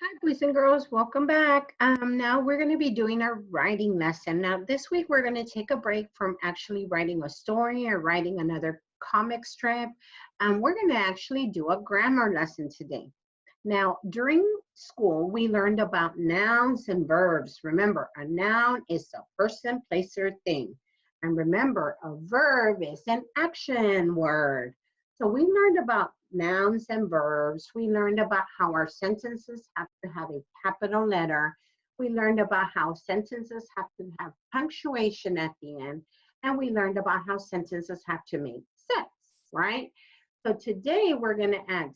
Hi, boys and girls. Welcome back. Now we're going to be doing our writing lesson. Now, this week we're going to take a break from actually writing a story or writing another comic strip. We're going to actually do a grammar lesson today. Now, during school, we learned about nouns and verbs. Remember, a noun is a person, place, or thing. And remember, a verb is an action word. So we learned about nouns and verbs. We learned about how our sentences have to have a capital letter. We learned about how sentences have to have punctuation at the end. And we learned about how sentences have to make sense, right? So today we're going to add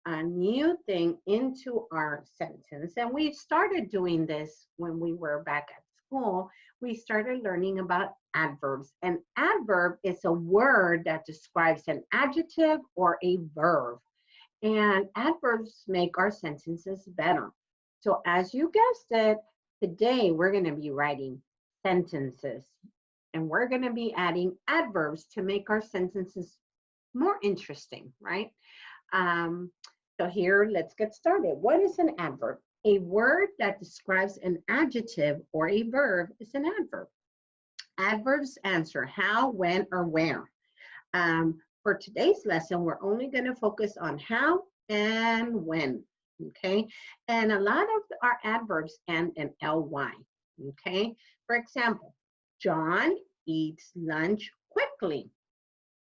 a new thing into our sentence. And we started doing this when we were back at school. We started learning about adverbs. An adverb is a word that describes an adjective or a verb. And adverbs make our sentences better. So as you guessed it, today we're going to be writing sentences. And we're going to be adding adverbs to make our sentences more interesting, right? So here, let's get started. What is an adverb? A word that describes an adjective or a verb is an adverb. Adverbs answer how, when, or where. For today's lesson, we're only going to focus on how and when, okay? And a lot of our adverbs end in ly, okay? For example, John eats lunch quickly.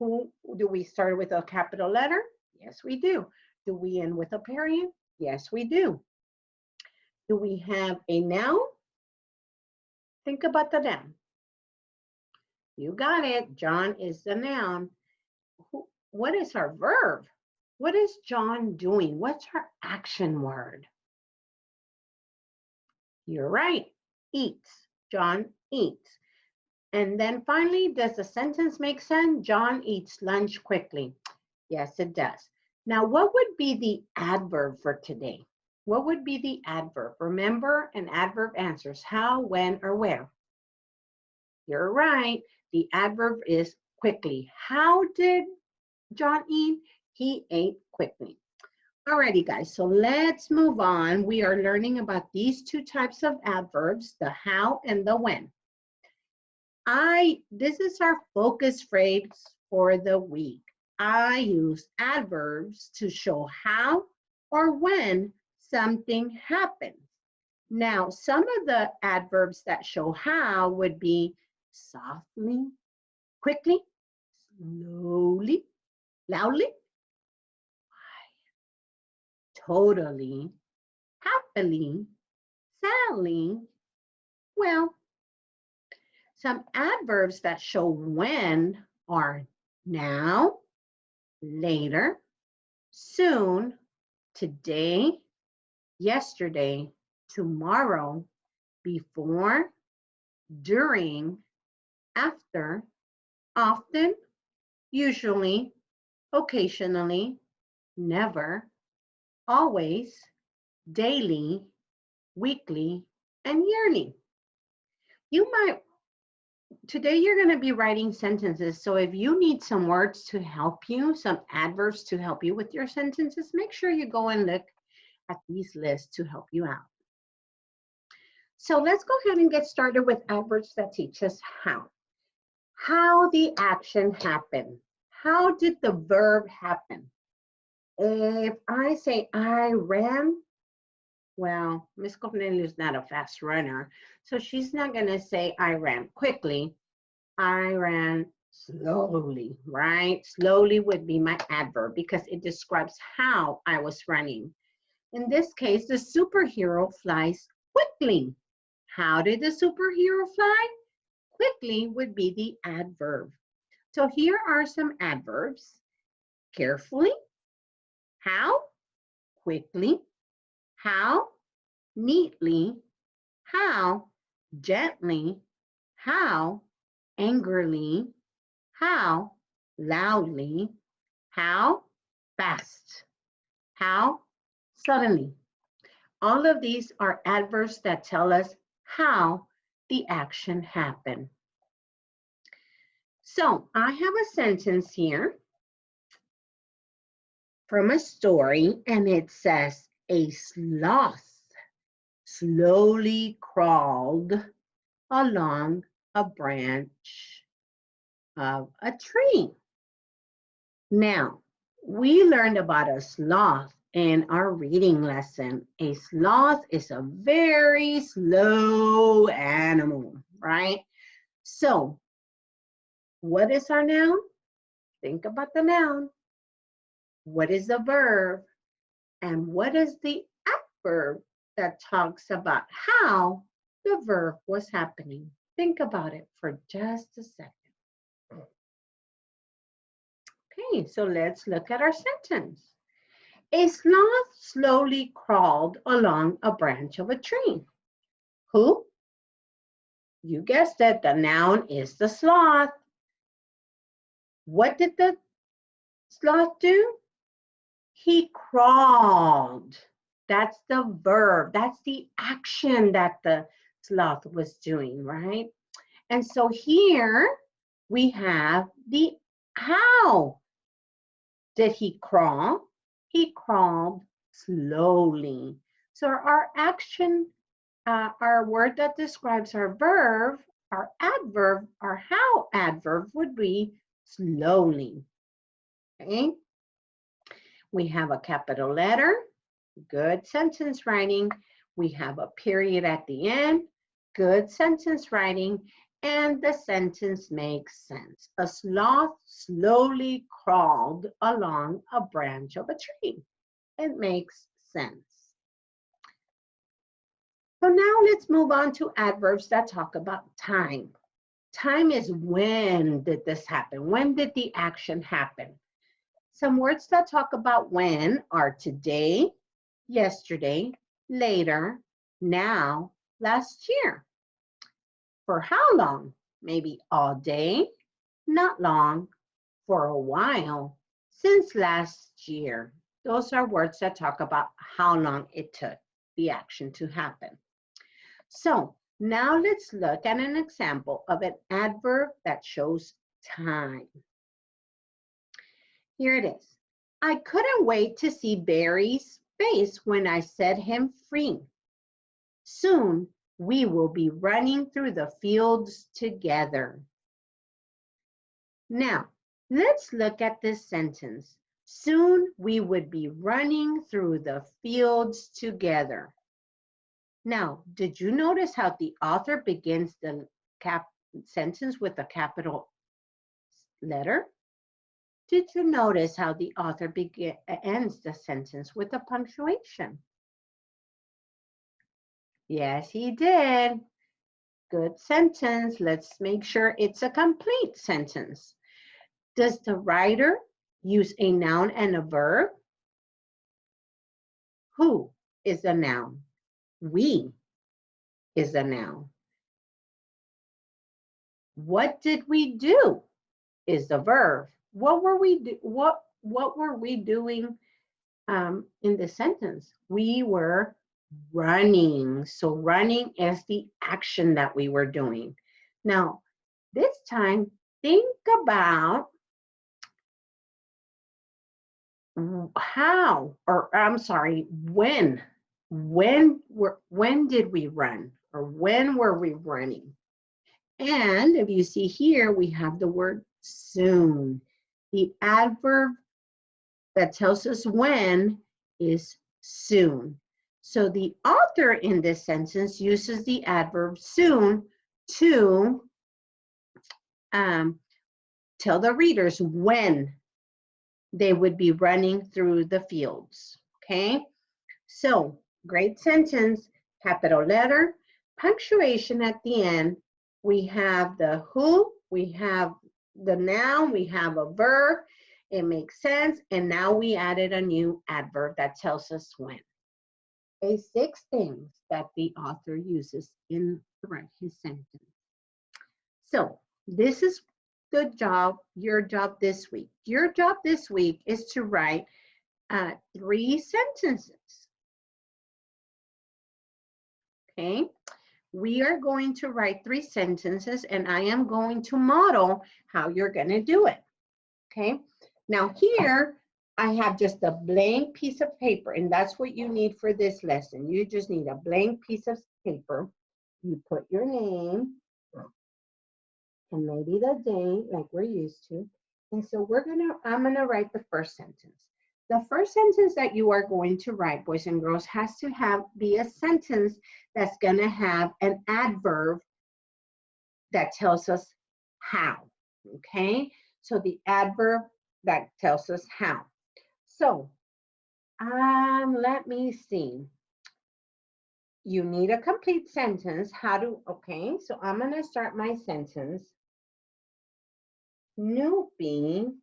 Who do we start with a capital letter? Yes, we do. Do we end with a period? Yes, we do. Do we have a noun? Think about the noun. You got it. John is the noun. What is our verb? What is John doing? What's our action word? You're right. Eats. John eats. And then finally, does the sentence make sense? John eats lunch quickly. Yes, it does. Now, what would be the adverb for today? What would be the adverb? Remember, an adverb answers how, when, or where. You're right. The adverb is quickly. How did John eat? He ate quickly. Alrighty, guys, so let's move on. We are learning about these two types of adverbs, the how and the when. This is our focus phrase for the week. I use adverbs to show how or when something happens. Now, some of the adverbs that show how would be softly, quickly, slowly, loudly, totally, happily, sadly. Well, some adverbs that show when are now, later, soon, today, yesterday, tomorrow, before, during, after, often, usually, occasionally, never, always, daily, weekly, and yearly. Today you're going to be writing sentences, so if you need some words to help you, some adverbs to help you with your sentences, make sure you go and look at these lists to help you out. So let's go ahead and get started with adverbs that teach us how. How the action happened. How did the verb happen? If I say I ran, well, Miss Cornelia is not a fast runner, so she's not going to say I ran quickly. I ran slowly, right? Slowly would be my adverb because it describes how I was running. In this case, the superhero flies quickly. How did the superhero fly? Quickly would be the adverb. So here are some adverbs. Carefully, how, quickly, how, neatly, how, gently, how, angrily, how, loudly, how, fast, how, suddenly. All of these are adverbs that tell us how the action happened. So I have a sentence here from a story, and it says, A sloth slowly crawled along a branch of a tree. Now, we learned about a sloth in our reading lesson. A sloth is a very slow animal, right? So, what is our noun? Think about the noun. What is the verb? And what is the adverb that talks about how the verb was happening? Think about it for just a second. Okay, so let's look at our sentence. A sloth slowly crawled along a branch of a tree. Who? You guessed it, the noun is the sloth. What did the sloth do? He crawled. That's the verb. That's the action that the sloth was doing, right? And so here we have the how. Did he crawl? He crawled slowly. So our action, our word that describes our verb, our adverb, our how adverb would be slowly. Okay? We have a capital letter, good sentence writing. We have a period at the end, good sentence writing, and the sentence makes sense. A sloth slowly crawled along a branch of a tree. It makes sense. So now let's move on to adverbs that talk about time. Time is when did this happen? When did the action happen? Some words that talk about when are today, yesterday, later, now, last year. For how long? Maybe all day, not long, for a while, since last year. Those are words that talk about how long it took the action to happen. So now let's look at an example of an adverb that shows time. Here it is. I couldn't wait to see Barry's face when I set him free. Soon we will be running through the fields together. Now, let's look at this sentence. Soon we would be running through the fields together. Now, did you notice how the author begins the sentence with a capital letter? Did you notice how the author ends the sentence with a punctuation? Yes, he did. Good sentence. Let's make sure it's a complete sentence. Does the writer use a noun and a verb? Who is a noun? We is a noun. What did we do is the verb. What were we doing in the sentence? We were running. So running is the action that we were doing. Now, this time, think about how, or I'm sorry, when did we run, or when were we running? And if you see here, we have the word soon. The adverb that tells us when is soon. So the author in this sentence uses the adverb soon to tell the readers when they would be running through the fields, okay? So, great sentence, capital letter, punctuation at the end. We have the who, we have the noun, we have a verb, it makes sense, and now we added a new adverb that tells us when. Okay, 6 things that the author uses in his sentence. So, this is good job, your job this week. Your job this week is to write 3 sentences. Okay, we are going to write 3 sentences and I am going to model how you're going to do it. Okay, now here I have just a blank piece of paper, and that's what you need for this lesson. You just need a blank piece of paper. You put your name and maybe the date like we're used to. And so I'm gonna write the first sentence. The first sentence that you are going to write, boys and girls, has to be a sentence that's gonna have an adverb that tells us how, okay? So the adverb that tells us how. So, let me see. You need a complete sentence. Okay, so I'm gonna start my sentence. Snoopy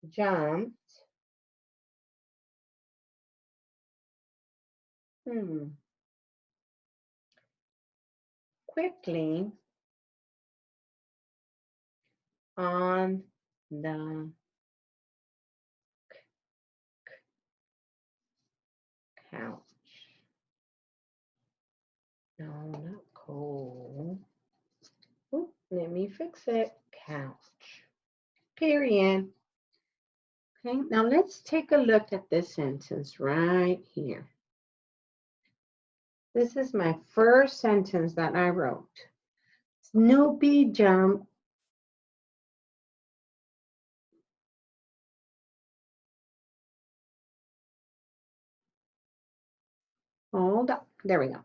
jumped quickly on the couch. No, not cold. Oop, let me fix it. Couch. Period. Okay, now let's take a look at this sentence right here. This is my first sentence that I wrote. Snoopy jumped. Hold up. There we go.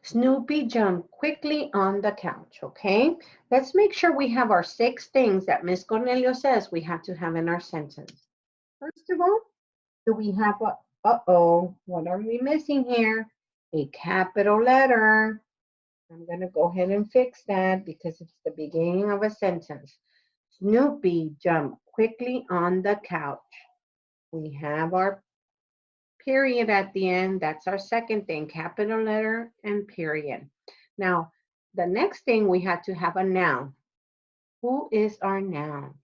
Snoopy jumped quickly on the couch, okay? Let's make sure we have our 6 things that Miss Cornelio says we have to have in our sentence. First of all, do we have what are we missing here? A capital letter. I'm gonna go ahead and fix that because it's the beginning of a sentence. Snoopy jumped quickly on the couch. We have our period at the end. That's our second thing, capital letter and period. Now, the next thing we had to have a noun. Who is our noun?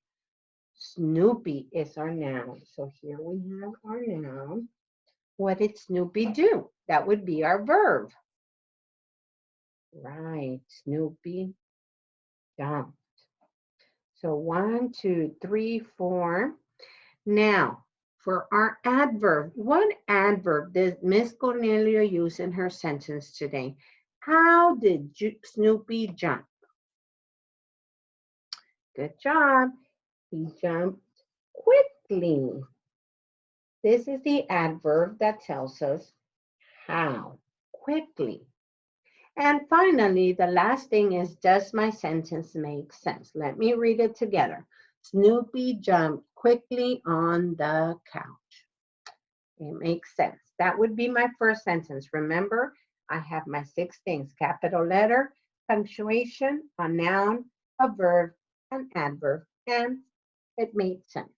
Snoopy is our noun. So here we have our noun. What did Snoopy do? That would be our verb. Right, Snoopy jumped. So 1, 2, 3, 4. Now, for our adverb, what adverb did Miss Cornelia use in her sentence today? How did Snoopy jump? Good job. He jumped quickly. This is the adverb that tells us how, quickly. And finally, the last thing is, does my sentence make sense? Let me read it together. Snoopy jumped quickly on the couch. It makes sense. That would be my first sentence. Remember, I have my 6 things: capital letter, punctuation, a noun, a verb, an adverb, and it made sense.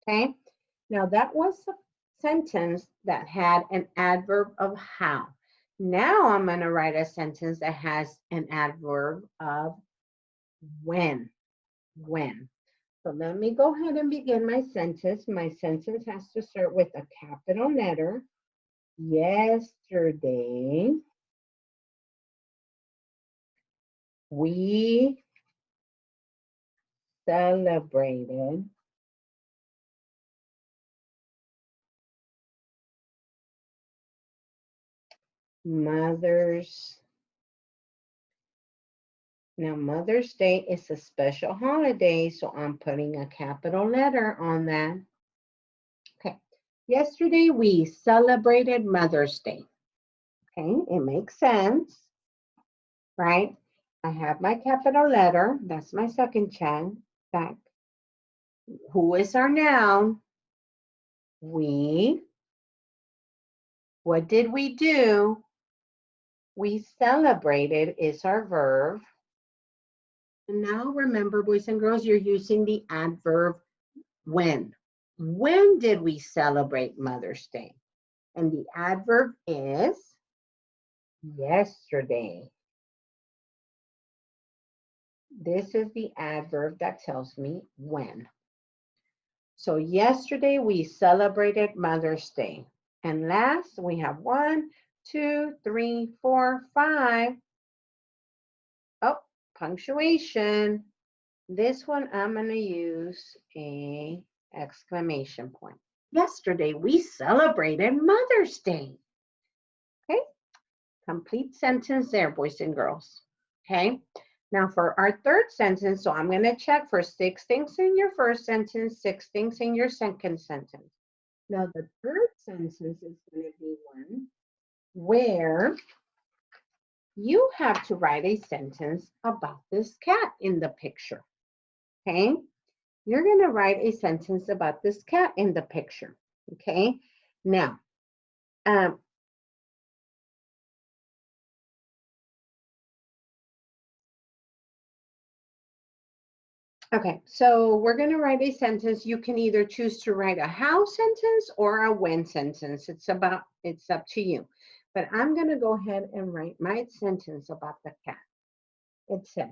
Okay? Now that was a sentence that had an adverb of how. Now I'm going to write a sentence that has an adverb of when. When. So let me go ahead and begin my sentence. My sentence has to start with a capital letter. Yesterday, we celebrated Mother's. Now, Mother's Day is a special holiday, so I'm putting a capital letter on that. Okay. Yesterday, we celebrated Mother's Day. Okay, it makes sense, right? I have my capital letter. That's my second check. Who is our noun? We. What did we do? We celebrated is our verb. And now remember, boys and girls, you're using the adverb when. When did we celebrate Mother's Day? And the adverb is yesterday. This is the adverb that tells me when. So yesterday we celebrated Mother's Day. And last, we have 1, 2, 3, 4, 5. Oh, punctuation. This one, I'm going to use a exclamation point. Yesterday, we celebrated Mother's Day. Okay, complete sentence there, boys and girls. Okay, now for our third sentence, so I'm going to check for 6 things in your first sentence, 6 things in your second sentence. Now, the third sentence is going to be one where you have to write a sentence about this cat in the picture. Okay, you're going to write a sentence about this cat in the picture. Okay, now, okay, so we're going to write a sentence. You can either choose to write a how sentence or a when sentence. It's up to you. But I'm going to go ahead and write my sentence about the cat. It says,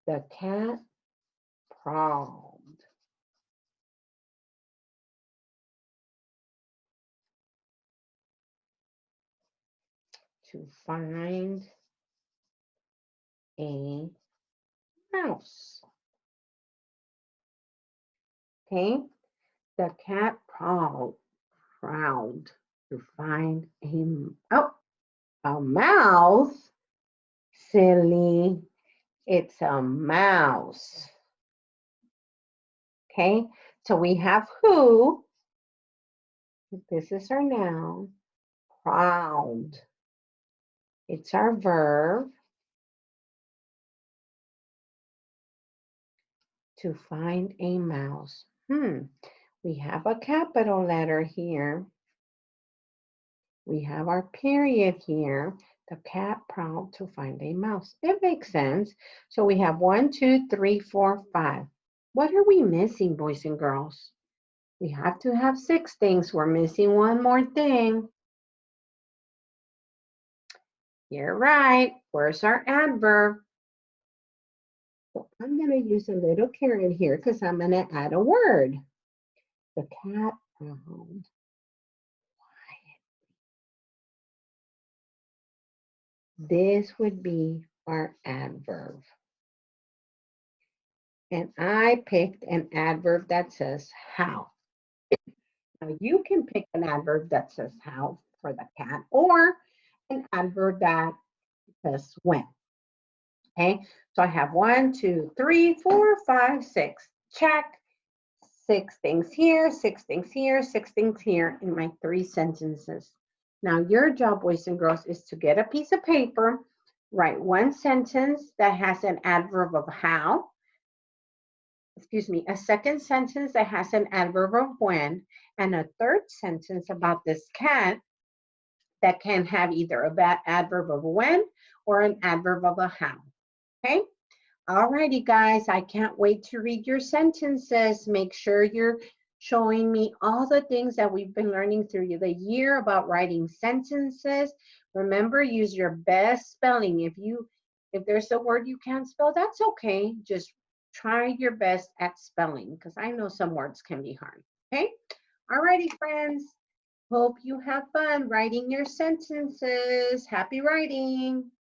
the cat prowled to find a mouse. Okay, the cat prowled to find a mouse. Silly, it's a mouse. Okay, so we have who. This is our noun. Prowled. It's our verb. To find a mouse. We have a capital letter here. We have our period here. The cat prowled to find a mouse. It makes sense. So we have 1, 2, 3, 4, 5. What are we missing, boys and girls? We have to have 6 things. We're missing one more thing. You're right. Where's our adverb? So I'm going to use a little caret here because I'm going to add a word. The cat prowled. This would be our adverb. And I picked an adverb that says how. Now you can pick an adverb that says how for the cat or an adverb that says when. Okay, so I have 1, 2, 3, 4, 5, 6. Check. 6 things here, 6 things here, 6 things here in my 3 sentences. Now your job, boys and girls, is to get a piece of paper, write one sentence that has an adverb of how, a second sentence that has an adverb of when, and a third sentence about this cat that can have either a adverb of when or an adverb of a how. Okay? All righty, guys. I can't wait to read your sentences. Make sure you're showing me all the things that we've been learning through the year about writing sentences. Remember, use your best spelling. If there's a word you can't spell, that's okay. Just try your best at spelling because I know some words can be hard. Okay? All righty, friends. Hope you have fun writing your sentences. Happy writing.